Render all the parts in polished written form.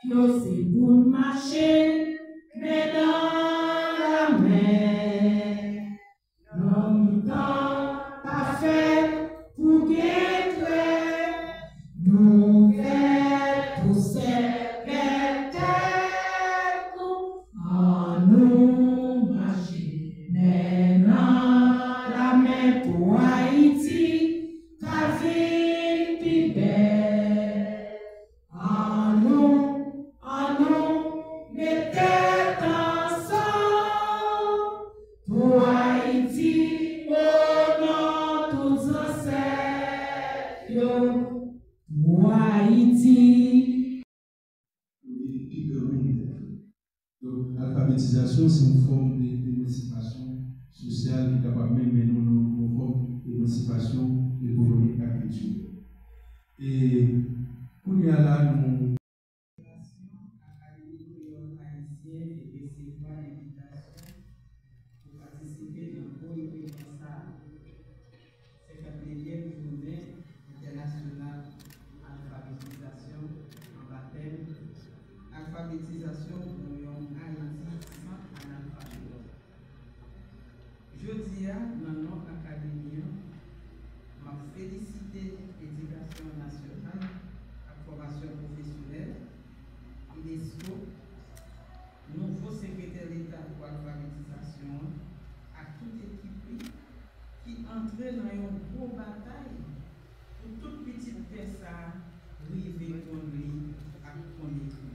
Yo c'est pour marcher, mais dans la mer. L'homme temps pas fait pour guérir. Nous fait pour servir tête. En nous marcher, mais dans la mer pour Haïti. Ta vie plus belle. En nous. Mettez ensemble pour Haïti, au nom tous ancêtres, pour Haïti. Donc, l'alphabétisation, c'est une forme d'émancipation sociale qui est capable de mener une forme d'émancipation économique et culturelle. Et pour y aller, nous alphabétisation pour un Haïti sans analphabète. Je dis à notre académie, m'a félicité l'éducation nationale, la formation professionnelle, UNESCO, nouveau secrétaire d'État pour l'alphabétisation, à toute équipe qui entrait dans une grosse bataille pour toute petite personne arriver qu'on lit à qu'on écrit.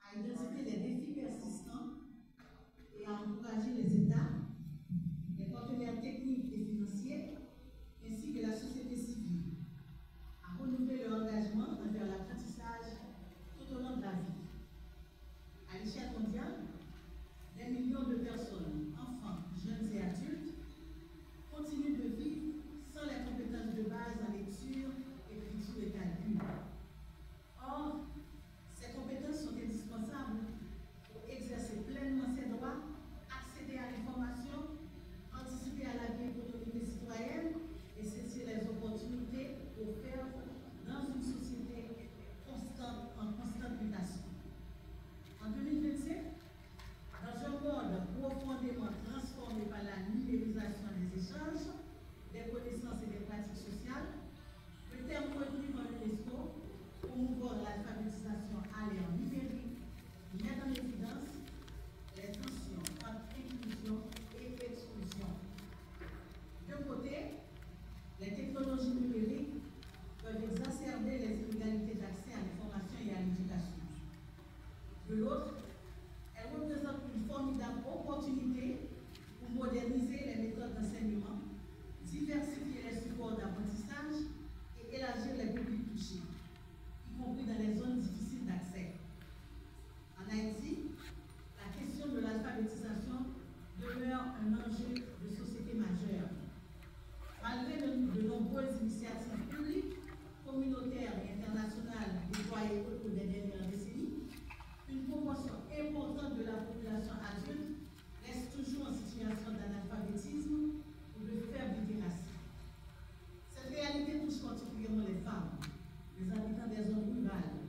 À identifier les défis persistants et à encourager les États, les partenaires techniques et financiers, ainsi que la société civile, à renouveler leur engagement envers l'apprentissage tout au long de la vie. À l'échelle mondiale, des millions de personnes, enfants, jeunes et adultes, continuent de vivre sans les compétences de base en lecture, écriture et calcul. Or, ces compétences sont indispensables pour exercer pleinement ses droits, accéder à l'information, anticiper à la vie économique et citoyenne et saisir les opportunités offertes dans une société en constante mutation. En 2025, dans un monde profondément transformé par la numérisation des échanges, des connaissances et des pratiques sociales, le terme retenu par l'UNESCO, promouvoir l'alphabétisation à l'ère numérique, met en évidence les tensions entre inclusion et exclusion. D'un côté, les technologies numériques peuvent exacerber les inégalités d'accès à l'information et à l'éducation. De l'autre, elles représentent une formidable opportunité pour moderniser les méthodes d'enseignement, diversifier les supports d'apprentissage et élargir les publics touchés, y compris dans les zones difficiles d'accès. En Haïti, la question de l'alphabétisation demeure un enjeu de société majeur. Malgré de nombreuses initiatives publiques, communautaires et internationales déployées au cours des dernières décennies, une proportion importante de la population adulte reste toujours en situation d'analphabétisme ou de faible littératie. Cette réalité touche particulièrement les femmes, les habitants des zones rurales,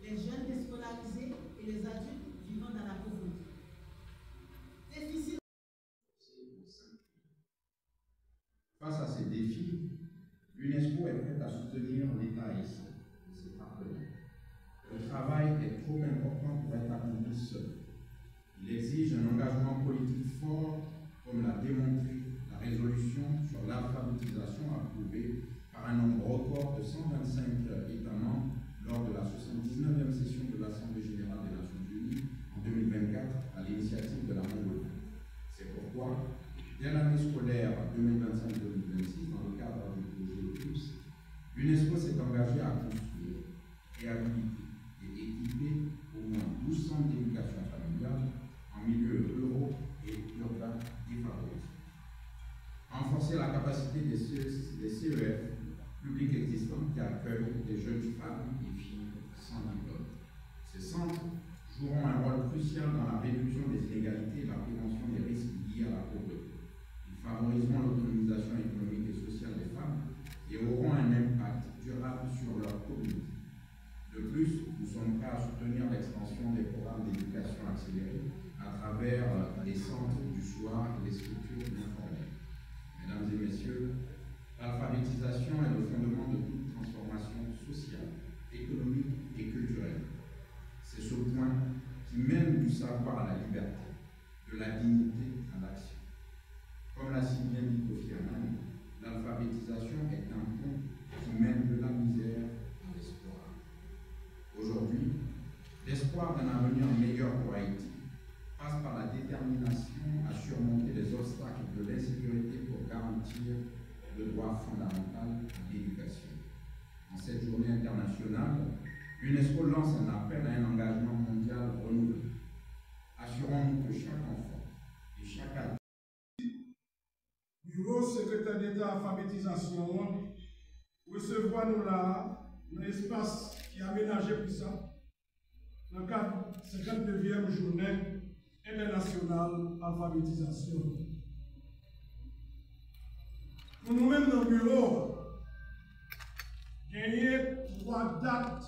les jeunes déscolarisés et les adultes vivant dans la pauvreté. Face à ces défis, l'UNESCO est prête à soutenir l'État haïtien et ses partenaires. Le travail est trop important pour être accompli seul. Il exige un engagement politique fort, comme l'a démontré la résolution sur l'alphabétisation approuvée par un nombre record de 125 États membres lors de la 79e session de l'Assemblée générale des Nations unies en 2024 à l'initiative de la Mongolie. C'est pourquoi, dès l'année scolaire 2025-2026, dans le cadre du projet ECLIPS, l'UNESCO s'est engagé à construire, réhabiliter et équiper au moins 12 centres d'éducation familiale moitié des CEF publics existants qui accueillent des jeunes femmes et filles sans diplôme. Ces centres joueront un rôle crucial dans la réduction des inégalités et la prévention des risques liés à la pauvreté. Ils favoriseront l'autonomisation économique et sociale des femmes et auront un impact durable sur leur communauté. De plus, nous sommes prêts à soutenir l'extension des programmes d'éducation accélérée à travers les centres du soir et les structures informelles. Mesdames et messieurs, l'alphabétisation est le fondement de toute transformation sociale, économique et culturelle. C'est ce point qui mène du savoir à la liberté, de la dignité à l'action. Comme l'a si bien dit Kofi Annan, l'alphabétisation est un pont qui mène de la misère à l'espoir. Aujourd'hui, l'espoir d'un avenir meilleur pour Haïti passe par la détermination à surmonter les obstacles de l'insécurité pour garantir le droit fondamental à l'éducation. En cette journée internationale, l'UNESCO lance un appel à un engagement mondial renouvelé. Assurons-nous que chaque enfant et chaque adulte. Bureau secrétaire d'État alphabétisation, recevoir nous là, dans l'espace qui est aménagé pour ça, dans le cadre de la 59e journée internationale alphabétisation. Pour nous-mêmes dans le bureau, gagner 3 dates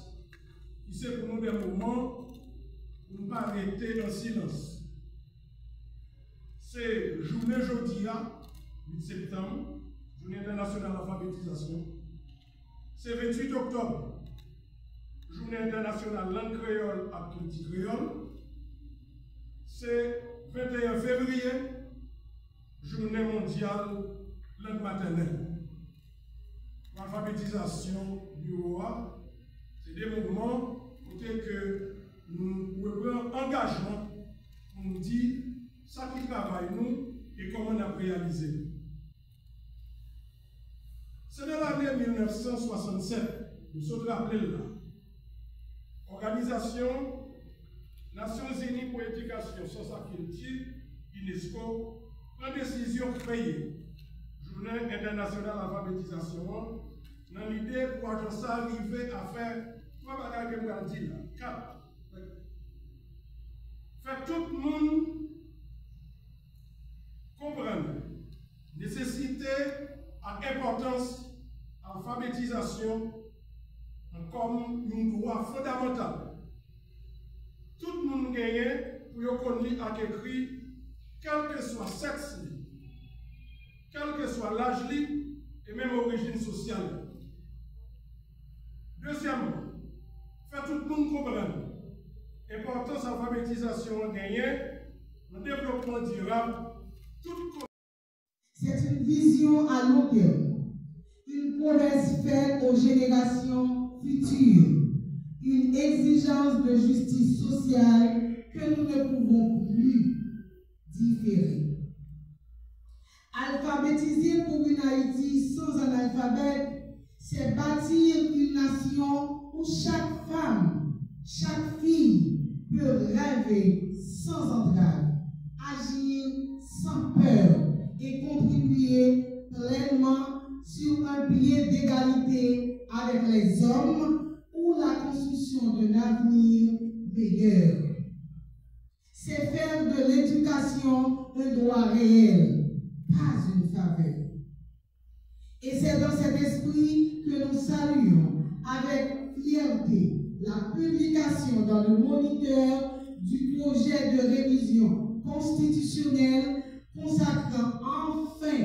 qui sont pour nous des moments pour ne pas arrêter dans le silence. C'est journée Jodia, 8 septembre, journée internationale d'alphabétisation. C'est 28 octobre, journée internationale langue créole à petit créole. C'est 21 février, journée mondiale langue maternelle. L'alphabétisation du OA, c'est des moments où nous prenons engagement pour nous dire ça qui travaille nous et comment on a réalisé. C'est dans l'année 1967, nous sommes rappelés là. Organisation Nations Unies pour l'éducation, sciences et culture, UNESCO, prend décision de créer Journée internationale d'alphabétisation dans l'idée pour agencer arriver à faire 3 bagages que je dis là, 4. Faire tout le monde comprendre nécessité et importance de l'alphabétisation comme un droit fondamental. Tout le monde gagne pour qu'on lit et écrit, quel que soit le sexe, quel que soit l'âge et même l'origine sociale. Deuxièmement, faire tout le monde comprendre l'importance de l'alphabétisation gagnée, le développement durable, toute. C'est une vision à long terme, une promesse faite aux générations futures, une exigence de justice sociale que nous ne pouvons plus différer. Alphabétiser pour une Haïti sans analphabète, c'est bâtir une nation où chaque femme, chaque fille peut rêver sans entrave, agir sans peur et contribuer pleinement sur un pied d'égalité avec les hommes ou la construction d'un avenir meilleur. C'est faire de l'éducation un droit réel, pas une faveur. Et c'est dans cet esprit que nous saluons avec fierté la publication dans le Moniteur du projet de révision constitutionnelle consacrant enfin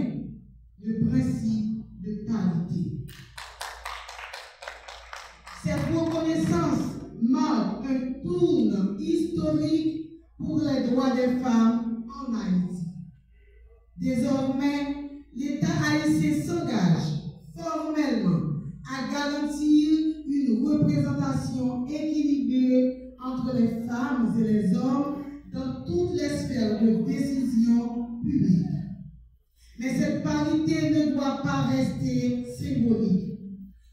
le principe de parité. Cette reconnaissance marque un tournant historique pour les droits des femmes en Haïti. Désormais, l'État haïtien s'engage formellement à garantir une représentation équilibrée entre les femmes et les hommes dans toutes les sphères de décision publique. Mais cette parité ne doit pas rester symbolique.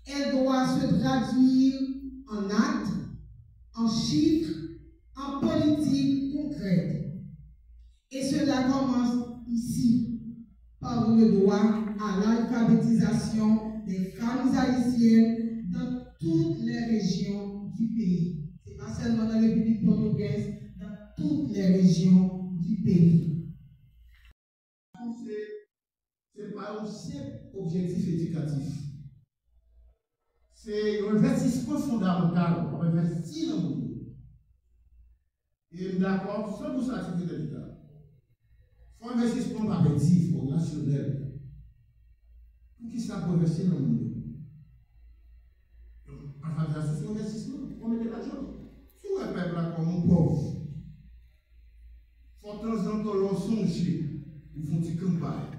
Elle doit se traduire en actes, en chiffres, en politique concrète. Et cela commence ici, par le droit à l'alphabétisation des femmes haïtiennes dans toutes les régions du pays. Ce n'est pas seulement dans la République portugaise, dans toutes les régions du pays. Ce n'est pas un simple objectif éducatif. C'est un investissement fondamental pour investir dans le monde. Et d'accord, sans vous activité de l'État. Il faut un investissement collectif, national. Pour qui ça peut investir dans le monde? Donc, alphabétisation, c'est un investissement. Il faut mettre de l'argent. Si vous avez un peuple comme un pauvre, il faut de temps en temps l'on songer, ils font des campagnes.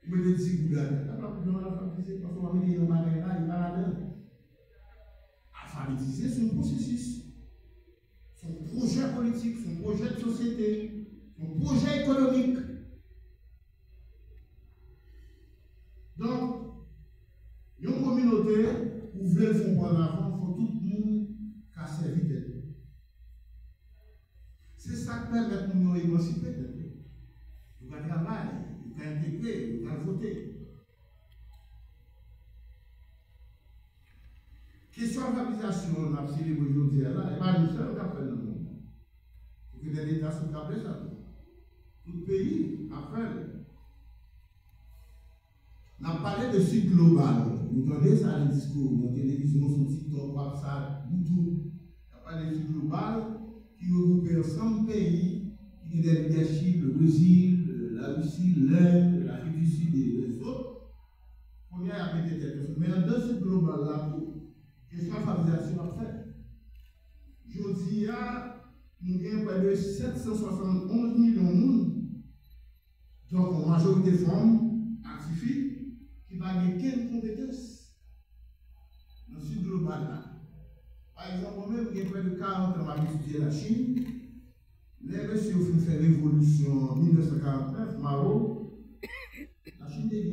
Ils me disent que vous avez alphabétisé, parce qu'on va mettre dans la main, il va là-dedans. Alphabétiser, c'est un processus. Son projet politique, son projet de société, son projet économique. Donc, une communauté, vous voulez le faire en avant, il faut tout le monde qui a servi d'elle. C'est ça qui permet de nous émanciper. Vous allez travailler, vous allez intégrer, vous allez voter. Question d'alphabétisation, on a célébré aujourd'hui là, et pas nous seuls qui appellent le monde. Il faut que les États soient capables de ça. Tout le pays appelle. On a parlé de sud global. Vous entendez ça dans le discours, dans la télévision, sur TikTok, WhatsApp, YouTube. On a parlé de sud global qui regroupe ensemble pays qui ont des leaderships, le Brésil, la Russie, l'Inde, l'Afrique du Sud et les autres. On y a pété quelque chose. Mais dans ce global là, question d'alphabétisation à faire. Je dis, nous avons près de 771 millions de monde, donc en majorité de femmes actifiques, qui n'ont pas quelle compétence dans ce global là. Par exemple, moi-même, j'ai près de 40 ans à étudier la Chine. Les messieurs ont fait révolution en 1949, Mao. La Chine est